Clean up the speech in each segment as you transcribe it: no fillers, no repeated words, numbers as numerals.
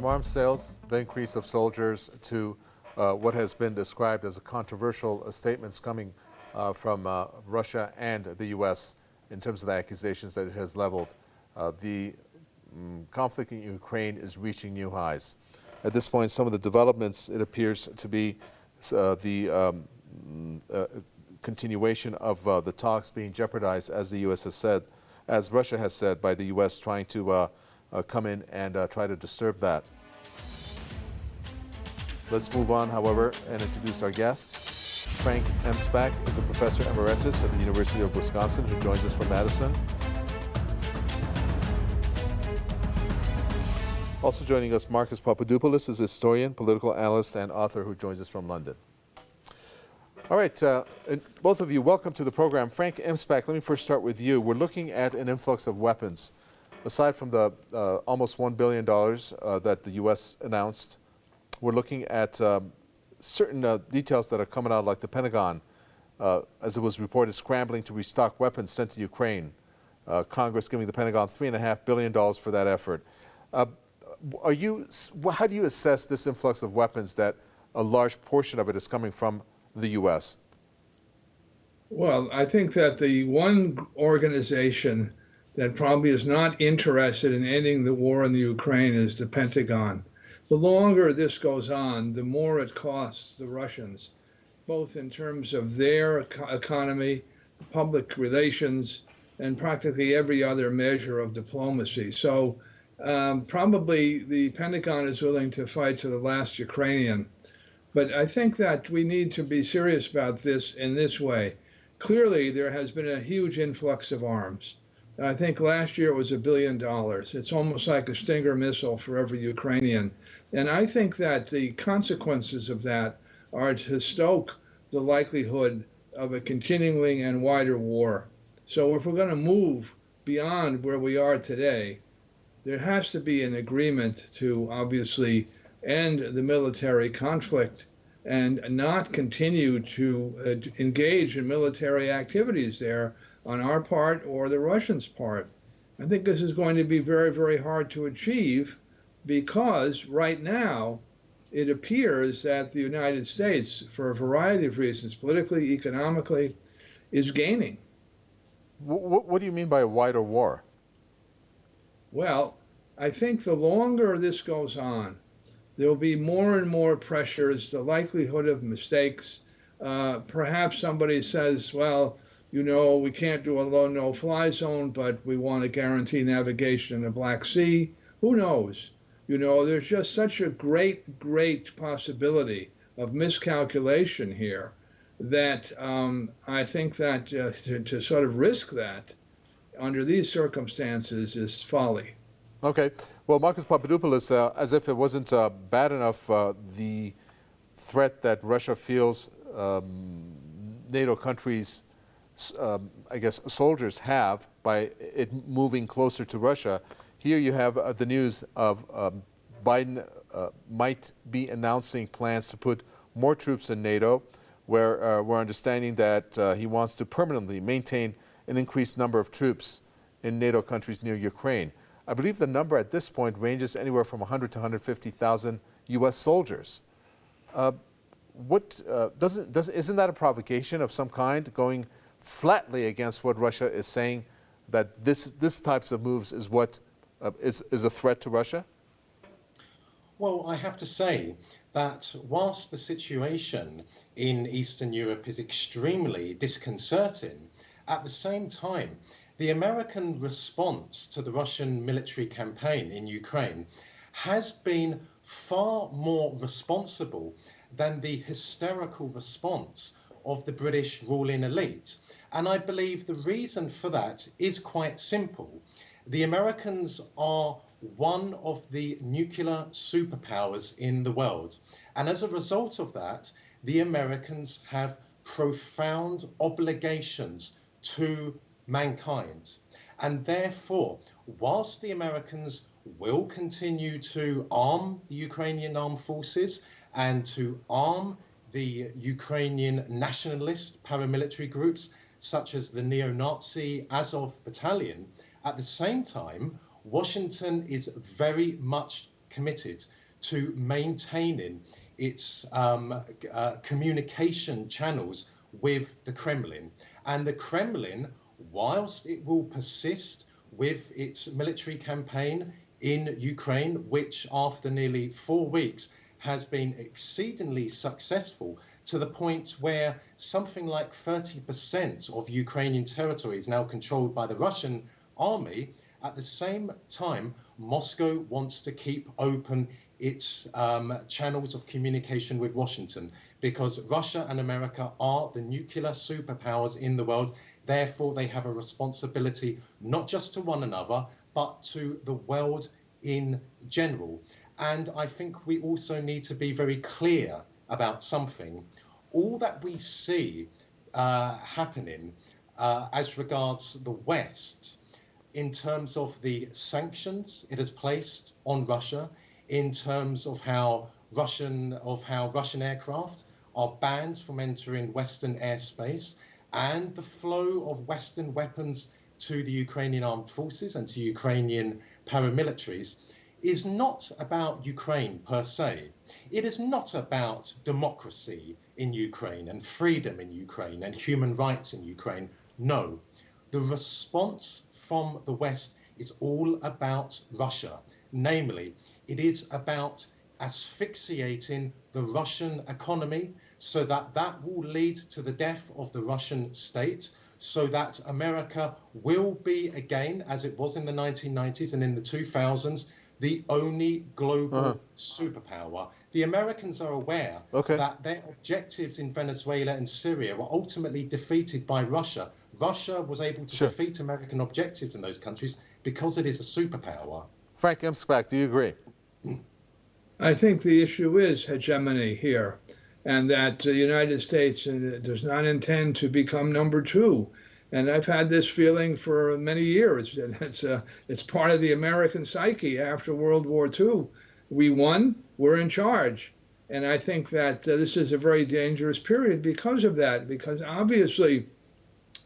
From arms sales, the increase of soldiers, to what has been described as a controversial statements coming from Russia and the U.S. in terms of the accusations that it has leveled. The conflict in Ukraine is reaching new highs. At this point, some of the developments, it appears to be the continuation of the talks being jeopardized, as the U.S. has said, as Russia has said, by the U.S. trying to come in and try to disturb that. Let's move on, however, and introduce our guests. Frank Emspak is a professor emeritus at the University of Wisconsin who joins us from Madison. Also joining us, Marcus Papadopoulos is a historian, political analyst, and author who joins us from London. All right, both of you, welcome to the program. Frank Emspak, let me first start with you. We're looking at an influx of weapons. Aside from the almost $1 billion that the U.S. announced, we're looking at certain details that are coming out, like the Pentagon, as it was reported, scrambling to restock weapons sent to Ukraine. Congress giving the Pentagon $3.5 billion for that effort. How do you assess this influx of weapons that a large portion of it is coming from the U.S.? Well, I think that the one organization that probably is not interested in ending the war in the Ukraine is the Pentagon. The longer this goes on, the more it costs the Russians, both in terms of their economy, public relations, and practically every other measure of diplomacy. So probably the Pentagon is willing to fight to the last Ukrainian. But I think that we need to be serious about this in this way. Clearly, there has been a huge influx of arms. I think last year it was $1 billion. It's almost like a Stinger missile for every Ukrainian. And I think that the consequences of that are to stoke the likelihood of a continuing and wider war. So if we're going to move beyond where we are today, there has to be an agreement to obviously end the military conflict and not continue to engage in military activities there on our part or the Russians' part. I think this is going to be very, very hard to achieve because right now it appears that the United States, for a variety of reasons, politically, economically, is gaining. What do you mean by a wider war? Well, I think the longer this goes on, there will be more and more pressures, the likelihood of mistakes. Perhaps somebody says, well, you know, we can't do a low no-fly zone, but we want to guarantee navigation in the Black Sea. Who knows? You know, there's just such a great possibility of miscalculation here that I think that to sort of risk that under these circumstances is folly. Okay. Well, Marcus Papadopoulos, as if it wasn't bad enough, the threat that Russia feels NATO countries, I guess, soldiers have by it moving closer to Russia. Here you have the news of Biden might be announcing plans to put more troops in NATO, where we're understanding that he wants to permanently maintain an increased number of troops in NATO countries near Ukraine. I believe the number at this point ranges anywhere from 100 to 150,000 U.S. soldiers. Isn't that a provocation of some kind, going flatly against what Russia is saying, that this types of moves is what is a threat to Russia? Well, I have to say that whilst the situation in Eastern Europe is extremely disconcerting, at the same time, the American response to the Russian military campaign in Ukraine has been far more responsible than the hysterical response of the British ruling elite. And I believe the reason for that is quite simple. The Americans are one of the nuclear superpowers in the world. And as a result of that, the Americans have profound obligations to mankind. And therefore, whilst the Americans will continue to arm the Ukrainian armed forces and to arm the Ukrainian nationalist paramilitary groups, such as the neo-Nazi Azov Battalion, at the same time, Washington is very much committed to maintaining its communication channels with the Kremlin. And the Kremlin, whilst it will persist with its military campaign in Ukraine, which after nearly 4 weeks has been exceedingly successful, to the point where something like 30% of Ukrainian territory is now controlled by the Russian army, at the same time, Moscow wants to keep open its channels of communication with Washington, because Russia and America are the nuclear superpowers in the world. Therefore, they have a responsibility not just to one another, but to the world in general. And I think we also need to be very clear about something. All that we see happening as regards the West, in terms of the sanctions it has placed on Russia, in terms of how Russian aircraft are banned from entering Western airspace, and the flow of Western weapons to the Ukrainian armed forces and to Ukrainian paramilitaries, is not about Ukraine per se. It is not about democracy in Ukraine and freedom in Ukraine and human rights in Ukraine. No, the response from the West is all about Russia. Namely, it is about asphyxiating the Russian economy so that that will lead to the death of the Russian state, so that America will be again, as it was in the 1990s and in the 2000s, the only global superpower. The Americans are aware that their objectives in Venezuela and Syria were ultimately defeated by Russia. Russia was able to defeat American objectives in those countries because it is a superpower. Frank Imspack, do you agree? I think the issue is hegemony here, and that the United States does not intend to become number two. And I've had this feeling for many years. It's part of the American psyche after World War II. We won, we're in charge. And I think that this is a very dangerous period because of that, because obviously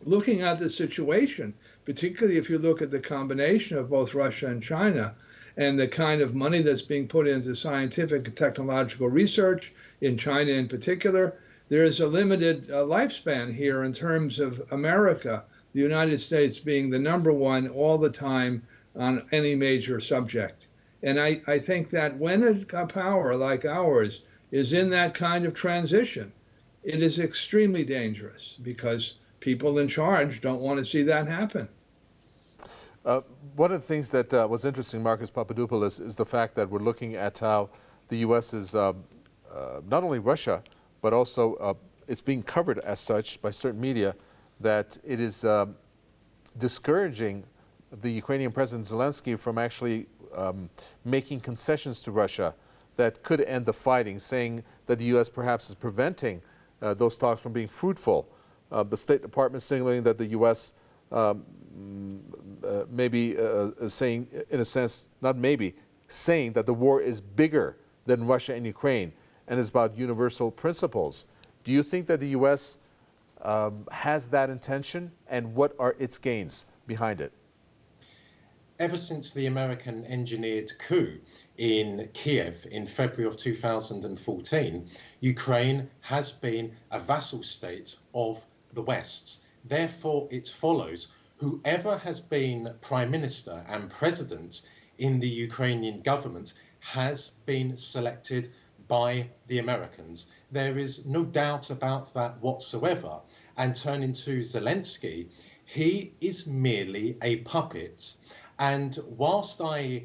looking at the situation, particularly if you look at the combination of both Russia and China, and the kind of money that's being put into scientific and technological research in China in particular, there is a limited lifespan here in terms of America, the United States being the number one all the time on any major subject. And I think that when a power like ours is in that kind of transition, it is extremely dangerous because people in charge don't want to see that happen. One of the things that was interesting, Marcus Papadopoulos, is the fact that we're looking at how the U.S. is not only Russia, but also it's being covered as such by certain media, that it is discouraging the Ukrainian President Zelensky from actually making concessions to Russia that could end the fighting, saying that the U.S. perhaps is preventing those talks from being fruitful. The State Department signaling that the U.S. Maybe saying, in a sense, not maybe, saying that the war is bigger than Russia and Ukraine and is about universal principles. Do you think that the U.S. Has that intention, and what are its gains behind it? Ever since the American engineered coup in Kiev in February of 2014, Ukraine has been a vassal state of the West. Therefore, it follows whoever has been prime minister and president in the Ukrainian government has been selected by the Americans. There is no doubt about that whatsoever. And turning to Zelensky, he is merely a puppet. And whilst I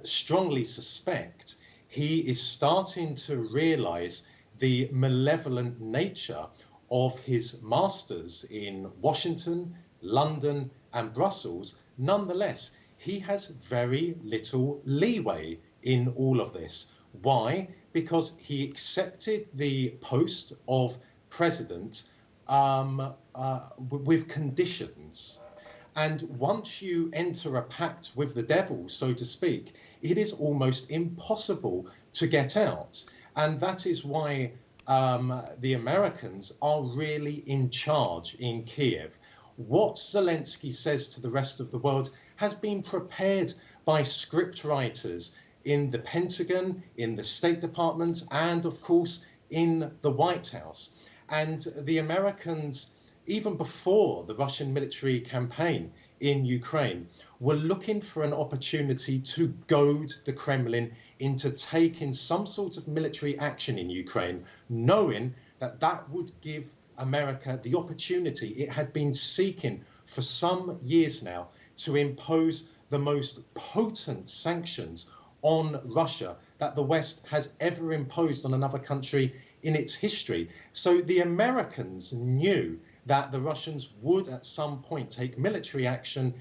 strongly suspect he is starting to realize the malevolent nature of his masters in Washington, London and Brussels, nonetheless, he has very little leeway in all of this. Why? Because he accepted the post of president with conditions. And once you enter a pact with the devil, so to speak, it is almost impossible to get out. And that is why the Americans are really in charge in Kiev. What Zelensky says to the rest of the world has been prepared by script writers in the Pentagon, in the State Department, and of course in the White House. And the Americans, even before the Russian military campaign in Ukraine, were looking for an opportunity to goad the Kremlin into taking some sort of military action in Ukraine, knowing that that would give America the opportunity it had been seeking for some years now to impose the most potent sanctions on Russia that the West has ever imposed on another country in its history. So the Americans knew that the Russians would at some point take military action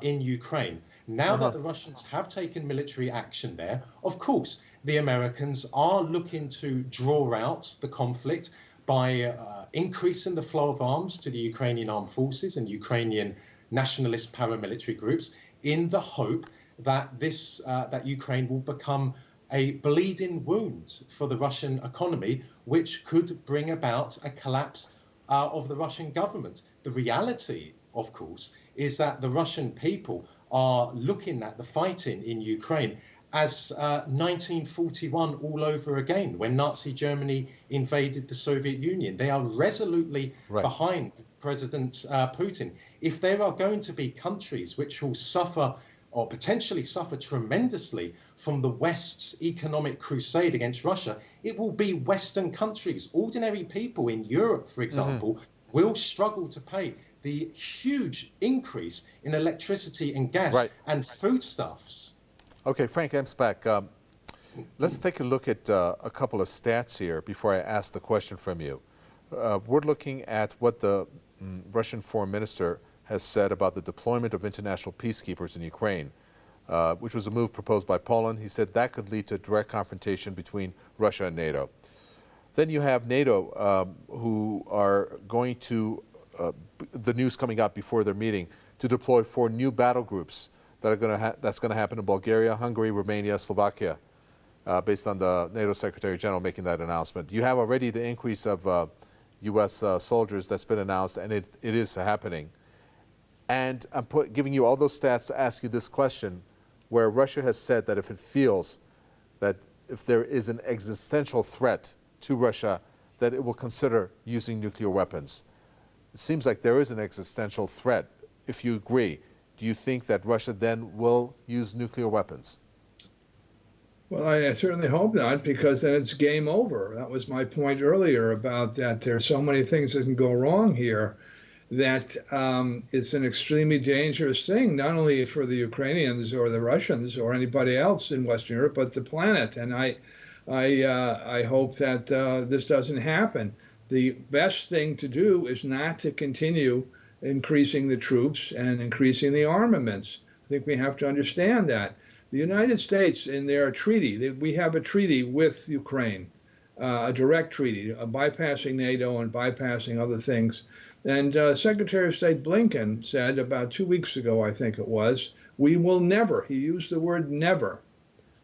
in Ukraine. Now that the Russians have taken military action there, of course, the Americans are looking to draw out the conflict by increasing the flow of arms to the Ukrainian armed forces and Ukrainian nationalist paramilitary groups in the hope that that Ukraine will become a bleeding wound for the Russian economy, which could bring about a collapse of the Russian government. The reality, of course, is that the Russian people are looking at the fighting in Ukraine as 1941 all over again, when Nazi Germany invaded the Soviet Union. They are resolutely behind President Putin. If there are going to be countries which will suffer or potentially suffer tremendously from the West's economic crusade against Russia, it will be Western countries. Ordinary people in Europe, for example, will struggle to pay the huge increase in electricity and gas and foodstuffs. Okay, Frank Emspak, let's take a look at a couple of stats here before I ask the question from you. We're looking at what the Russian foreign minister has said about the deployment of international peacekeepers in Ukraine, which was a move proposed by Poland. He said that could lead to direct confrontation between Russia and NATO. Then you have NATO, who are going to, the news coming out before their meeting, to deploy 4 new battle groups that are going to that's going to happen in Bulgaria, Hungary, Romania, Slovakia, based on the NATO Secretary General making that announcement. You have already the increase of U.S. Soldiers that's been announced, and it is happening. And I'm giving you all those stats to ask you this question, where Russia has said that if it feels that if there is an existential threat to Russia, that it will consider using nuclear weapons. It seems like there is an existential threat. If you agree, do you think that Russia then will use nuclear weapons? Well, I certainly hope not, because then it's game over. That was my point earlier about that there are so many things that can go wrong here, that it's an extremely dangerous thing, not only for the Ukrainians or the Russians or anybody else in Western Europe, but the planet. And I hope that this doesn't happen. The best thing to do is not to continue increasing the troops and increasing the armaments. I think we have to understand that. The United States, in their treaty, we have a treaty with Ukraine, a direct treaty, bypassing NATO and bypassing other things. And Secretary of State Blinken said about 2 weeks ago, I think it was, we will never, he used the word never,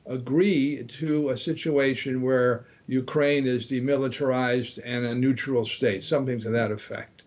agree to a situation where Ukraine is demilitarized and a neutral state, something to that effect.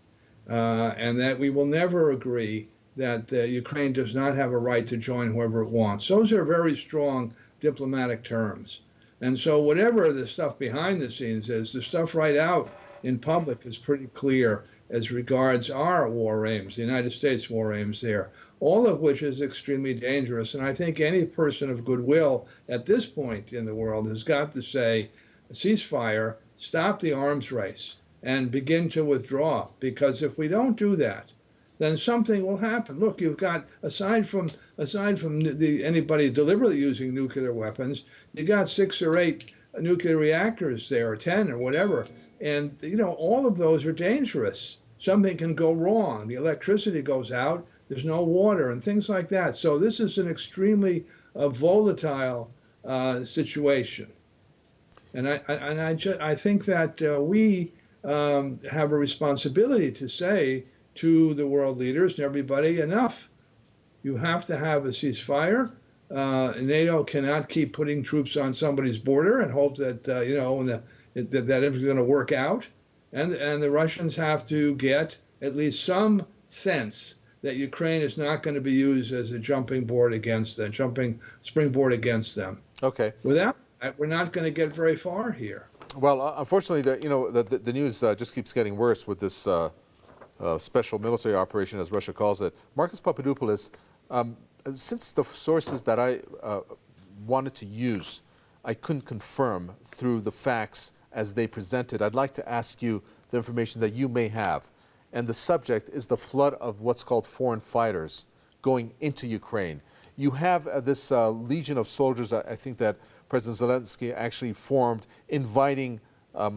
And that we will never agree that Ukraine does not have a right to join whoever it wants. Those are very strong diplomatic terms. And so whatever the stuff behind the scenes is, the stuff right out in public is pretty clear as regards our war aims, the United States war aims there, all of which is extremely dangerous. And I think any person of goodwill at this point in the world has got to say, ceasefire, stop the arms race, and begin to withdraw. Because if we don't do that, then something will happen. Look, you've got, aside from anybody deliberately using nuclear weapons, you got 6 or 8 nuclear reactors there, or 10 or whatever. And, you know, all of those are dangerous. Something can go wrong. The electricity goes out, there's no water, and things like that. So this is an extremely volatile situation. And I think that we have a responsibility to say to the world leaders and everybody, enough. You have to have a ceasefire. NATO cannot keep putting troops on somebody's border and hope that that it's going to work out. And the Russians have to get at least some sense that Ukraine is not going to be used as a jumping springboard against them. Okay. Without that, we're not going to get very far here. Well, unfortunately, the news just keeps getting worse with this special military operation, as Russia calls it. Marcus Papadopoulos, since the sources that I wanted to use, I couldn't confirm through the facts as they presented, I'd like to ask you the information that you may have. And the subject is the flood of what's called foreign fighters going into Ukraine. You have this legion of soldiers, I think that President Zelensky actually formed, inviting, I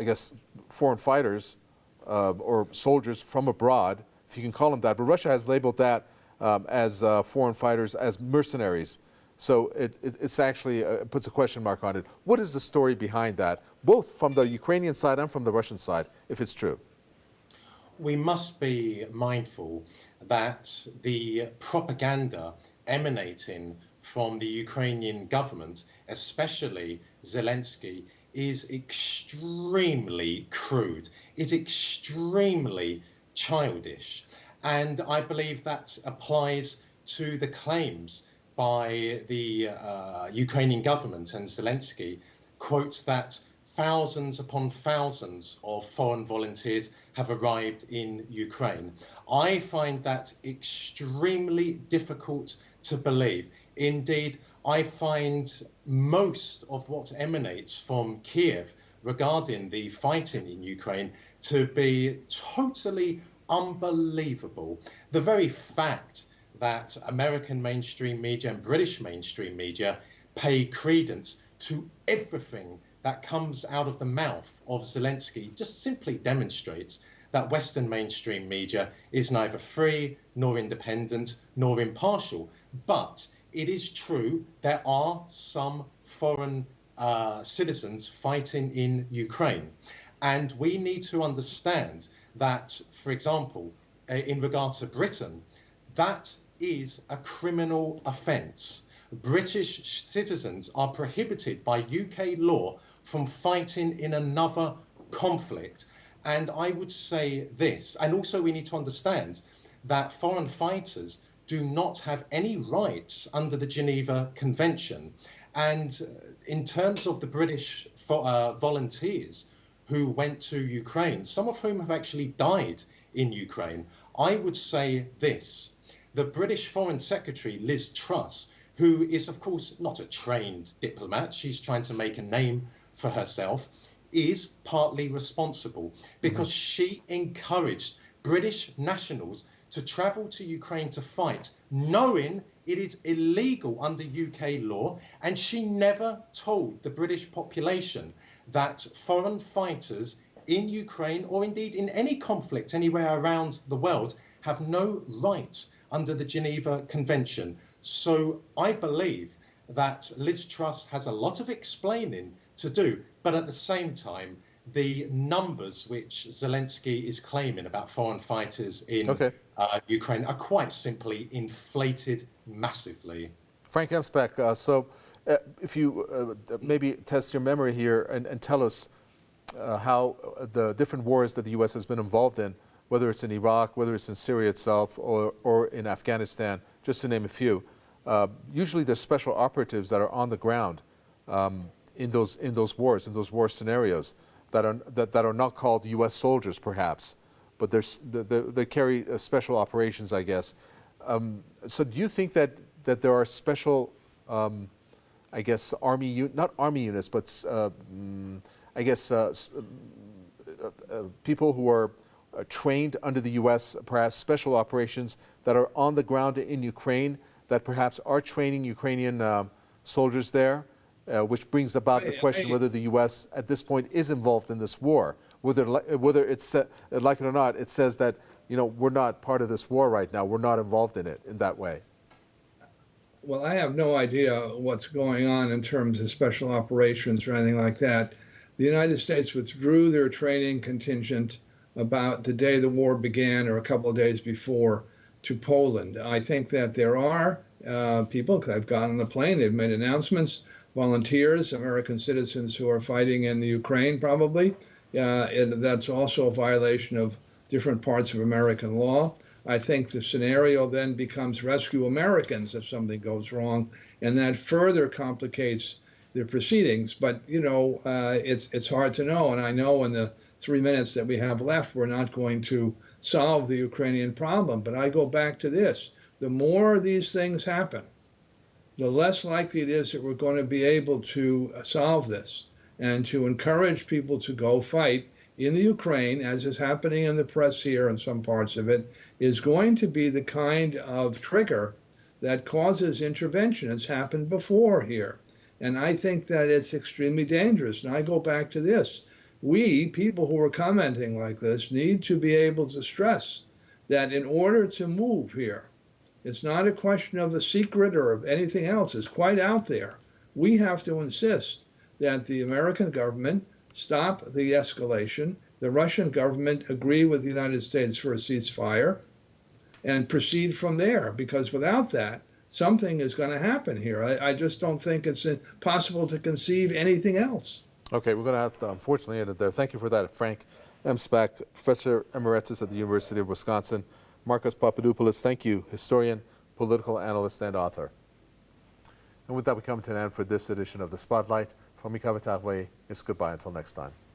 guess, foreign fighters or soldiers from abroad, if you can call them that. But Russia has labeled that as foreign fighters, as mercenaries. So it's actually puts a question mark on it. What is the story behind that, both from the Ukrainian side and from the Russian side, if it's true? We must be mindful that the propaganda emanating from the Ukrainian government, especially Zelensky, is extremely crude, is extremely childish. And I believe that applies to the claims by the Ukrainian government and Zelensky, quotes that thousands upon thousands of foreign volunteers have arrived in Ukraine. I find that extremely difficult to believe. Indeed, I find most of what emanates from Kiev regarding the fighting in Ukraine to be totally unbelievable. The very fact that American mainstream media and British mainstream media pay credence to everything that comes out of the mouth of Zelensky just simply demonstrates that Western mainstream media is neither free nor independent nor impartial. But it is true there are some foreign citizens fighting in Ukraine. And we need to understand that, for example, in regard to Britain, that is a criminal offence. British citizens are prohibited by UK law from fighting in another conflict. And I would say this, and also we need to understand that foreign fighters do not have any rights under the Geneva Convention. And in terms of the British volunteers who went to Ukraine, some of whom have actually died in Ukraine, I would say this. The British Foreign Secretary, Liz Truss, who is, of course, not a trained diplomat, she's trying to make a name for herself, is partly responsible because she encouraged British nationals to travel to Ukraine to fight, knowing it is illegal under UK law, and she never told the British population that foreign fighters in Ukraine, or indeed in any conflict anywhere around the world, have no rights under the Geneva Convention. So I believe that Liz Truss has a lot of explaining to do, but at the same time, the numbers which Zelensky is claiming about foreign fighters in Ukraine are quite simply inflated massively. Frank Emspak, so if you maybe test your memory here and tell us how the different wars that the U.S. has been involved in, whether it's in Iraq, whether it's in Syria itself, or in Afghanistan, just to name a few, usually there's special operatives that are on the ground in those wars, in those war scenarios, that are not called U.S. soldiers, perhaps, but they carry special operations, I guess. So do you think that there are special, I guess, not army units, but I guess people who are trained under the U.S., perhaps special operations that are on the ground in Ukraine, that perhaps are training Ukrainian soldiers there, which brings about the question whether the U.S. at this point is involved in this war. Whether it's like it or not, it says that we're not part of this war right now. We're not involved in it in that way. Well, I have no idea what's going on in terms of special operations or anything like that. The United States withdrew their training contingent about the day the war began or a couple of days before to Poland. I think that there are people, because I've gotten on the plane, they've made announcements, volunteers, American citizens who are fighting in the Ukraine probably. That's also a violation of different parts of American law. I think the scenario then becomes rescue Americans if something goes wrong, and that further complicates the proceedings. But it's hard to know, and I know in the 3 minutes that we have left, we're not going to solve the Ukrainian problem. But I go back to this: the more these things happen, the less likely it is that we're going to be able to solve this, and to encourage people to go fight in the Ukraine, as is happening in the press here and some parts of it, is going to be the kind of trigger that causes intervention. It's happened before here. And I think that it's extremely dangerous. And I go back to this. We, people who are commenting like this, need to be able to stress that in order to move here, it's not a question of a secret or of anything else. It's quite out there. We have to insist that the American government stop the escalation, the Russian government agree with the United States for a ceasefire, and proceed from there. Because without that, something is going to happen here. I just don't think it's possible to conceive anything else. Okay, we're going to have to unfortunately end it there. Thank you for that, Frank M. Spack, Professor Emeritus at the University of Wisconsin. Marcus Papadopoulos, thank you, historian, political analyst, and author. And with that, we come to an end for this edition of The Spotlight. From me, it's goodbye until next time.